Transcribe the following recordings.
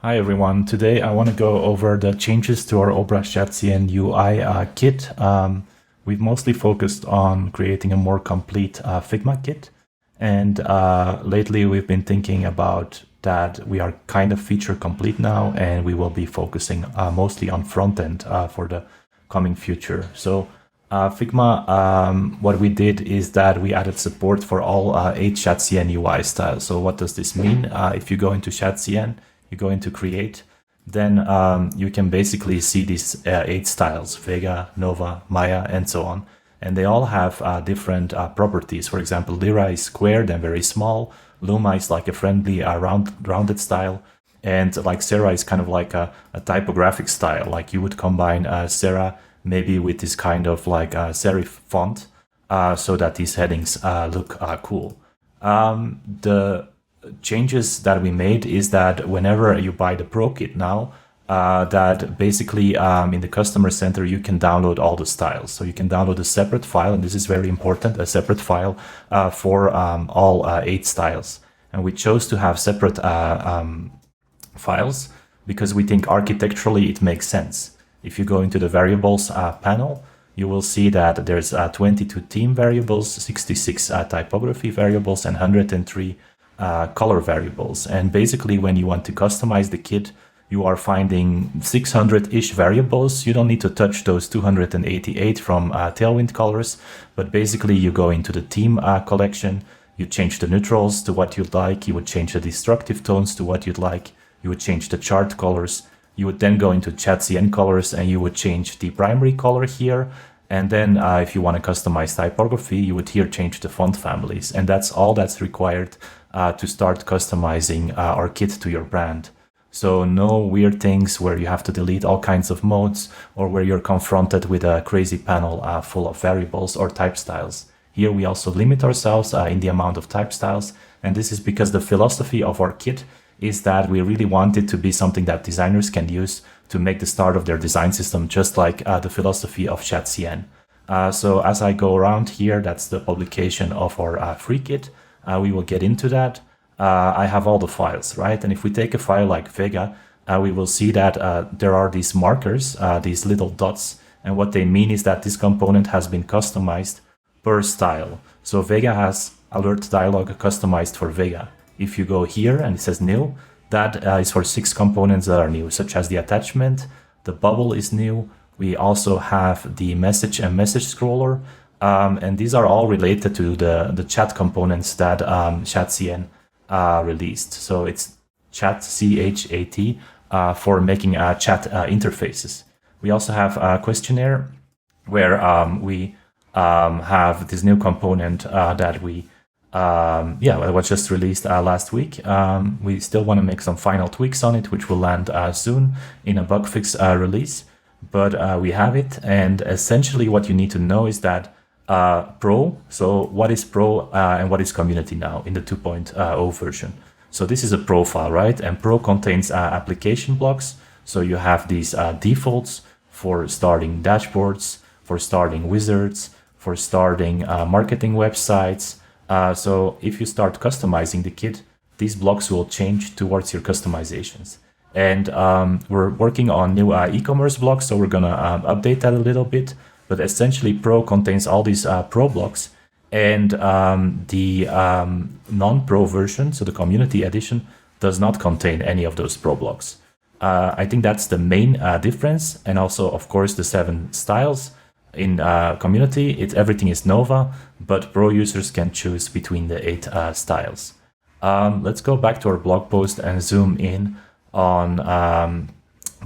Hi everyone. Today I want to go over the changes to our Obra shadcn UI kit. We've mostly focused on creating a more complete Figma kit, and lately we've been thinking about that we are kind of feature complete now, and we will be focusing mostly on front end for the coming future. So Figma, what we did is that we added support for all 8 shadcn UI styles. So what does this mean? If you go into shadcn, you go into create, then you can basically see these 8 styles: Vega, Nova, Maya, and so on. And they all have different properties. For example, Lyra is squared and very small. Luma is like a friendly rounded style. And like Sarah is kind of like a typographic style. Like you would combine Sarah maybe with this kind of like serif font so that these headings look cool. The changes that we made is that whenever you buy the Pro kit now, that basically in the customer center you can download all the styles. So you can download a separate file, and this is very important, a separate file for all 8 styles. And we chose to have separate files because we think architecturally it makes sense. If you go into the variables panel, you will see that there's 22 theme variables, 66 typography variables, and 103 color variables. And basically when you want to customize the kit, you are finding 600-ish variables. You don't need to touch those 288 from Tailwind colors, but basically you go into the theme collection, you change the neutrals to what you'd like, you would change the destructive tones to what you'd like, you would change the chart colors, you would then go into shadcn colors and you would change the primary color here. And then if you want to customize typography, you would here change the font families. And that's all that's required to start customizing our kit to your brand. So no weird things where you have to delete all kinds of modes or where you're confronted with a crazy panel full of variables or type styles. Here we also limit ourselves in the amount of type styles. And this is because the philosophy of our kit is that we really want it to be something that designers can use to make the start of their design system, just like the philosophy of shadcn. So as I go around here, that's the publication of our free kit. We will get into that. I have all the files, right? And if we take a file like Vega, we will see that there are these markers, these little dots. And what they mean is that this component has been customized per style. So Vega has alert dialog customized for Vega. If you go here and it says new, that is for 6 components that are new, such as the attachment, the bubble is new. We also have the message and message scroller. And these are all related to the chat components that shadcn released. So it's chat, CHAT, for making chat interfaces. We also have a questionnaire where we have this new component that we it was just released last week. We still want to make some final tweaks on it, which will land soon in a bug fix release. But we have it, and essentially what you need to know is that Pro, so what is Pro and what is Community now in the 2.0 version. So this is a profile, right? And Pro contains application blocks. So you have these defaults for starting dashboards, for starting wizards, for starting marketing websites. So if you start customizing the kit, these blocks will change towards your customizations. And we're working on new e-commerce blocks, so we're gonna update that a little bit. But essentially, Pro contains all these Pro blocks, and the non-Pro version, so the Community edition, does not contain any of those Pro blocks. I think that's the main difference, and also, of course, the 7 styles. In Community, everything is Nova, but Pro users can choose between the 8 styles. Let's go back to our blog post and zoom in on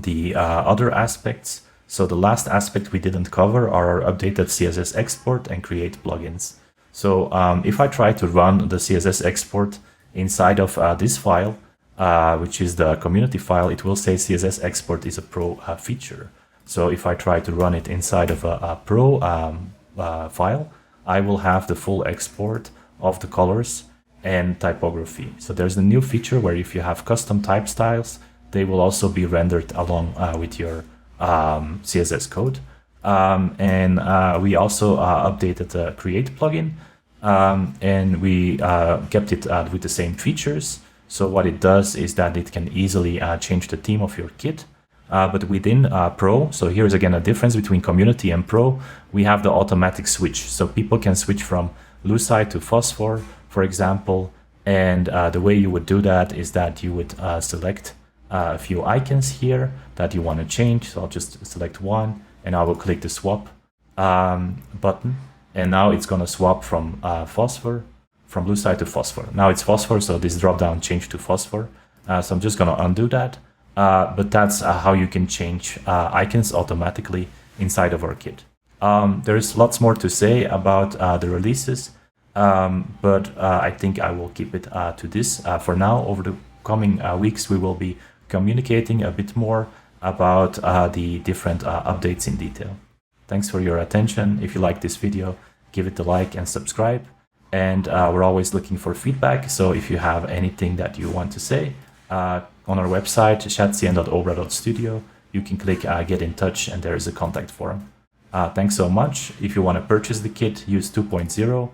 the other aspects. So the last aspect we didn't cover are our updated CSS export and create plugins. So if I try to run the CSS export inside of this file, which is the community file, it will say CSS export is a Pro feature. So if I try to run it inside of a Pro file, I will have the full export of the colors and typography. So there's a new feature where if you have custom type styles, they will also be rendered along with your CSS code. And we also updated the create plugin, and we kept it with the same features. So what it does is that it can easily change the theme of your kit. But within Pro, so here's again a difference between Community and Pro, we have the automatic switch. So people can switch from lucite to phosphor, for example. And the way you would do that is that you would select a few icons here that you want to change. So I'll just select one and I will click the swap button. And now it's going to swap from phosphor, from lucite to phosphor. Now it's phosphor, so this drop down changed to phosphor. So I'm just going to undo that. But that's how you can change icons automatically inside of our kit. There's lots more to say about the releases. But I think I will keep it to this for now. Over the coming weeks, we will be communicating a bit more about the different updates in detail. Thanks for your attention. If you like this video, give it a like and subscribe. And we're always looking for feedback. So if you have anything that you want to say, on our website, shadcn.obra.studio, you can click Get in Touch and there is a contact form. Thanks so much. If you want to purchase the kit, use 2.0.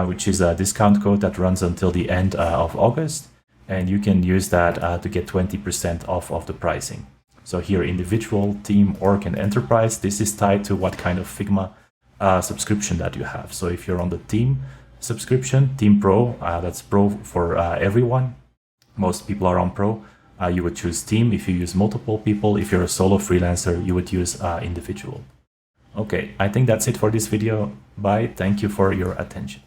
Which is a discount code that runs until the end of August. And you can use that to get 20% off of the pricing. So here, individual, team, org, and enterprise, this is tied to what kind of Figma subscription that you have. So if you're on the team subscription, Team Pro, that's Pro for everyone. Most people are on Pro. You would choose team. If you use multiple people, if you're a solo freelancer, you would use individual. Okay, I think that's it for this video. Bye. Thank you for your attention.